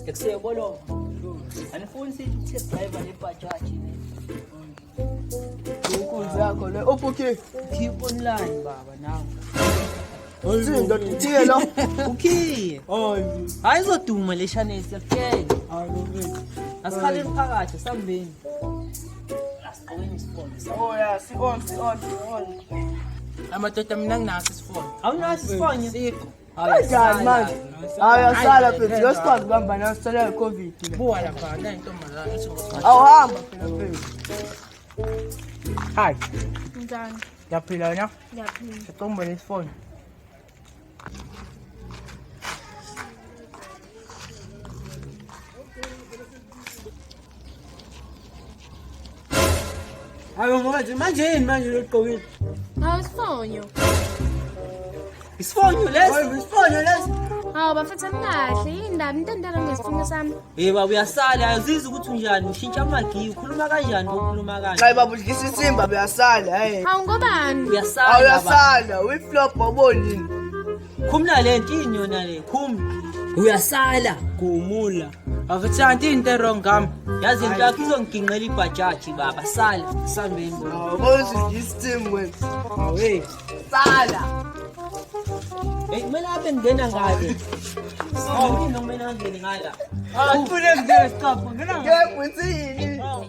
Ekusebolo. Anifuni sithi driver lebhajaji ne. Inkunzi yakho le uphuki Keep online baba nawe. Tsinda titiye la Ukhiye. hayi Ayizoduma le channel siyakutshela. hayi Asikhale phakathi sambeni. Asiqoweni sponsor. oh yeah si on Amadoda mina nginaso isifoni. Awunazi isifonyo? Sikho. kanjani manje ayasala phela yesikwazi kuhamba nayo sicela i-covid le Buwa lapha la intombazane esingosi. awuhamba phela phela Hayi, Njani? yaphila wena. Ngiyaphila. Siqombe lesifoni. hayi manje yini manje loqokile Hawu isifonyo. Isifonyo lesi. hayi isifonyo lesi Hawu bafethu kahle yini ndaba intendela ngesifonyo sami. Baba uyasala ayazizi ukuthi unjani ushintsha amagi ukhuluma kanjani ngokukhuluma kanje. hayi baba udlisa isimba beyasala hey Hawu ngobani? Uyasala baba. awuyasala uyiflop wabonini Khumla le ntini yona le khumi. Uyasala gumula. Afethu anti into wrong ngami. Yazi into yakho izongiginqela ibhajaji baba sala sambeni. awubona isitim wena Awe. sala Hey kumele abe ngena ngale. Awuni noma ngene ngala. Ufune ngene stop. Ngena. ngebhuthini Oh.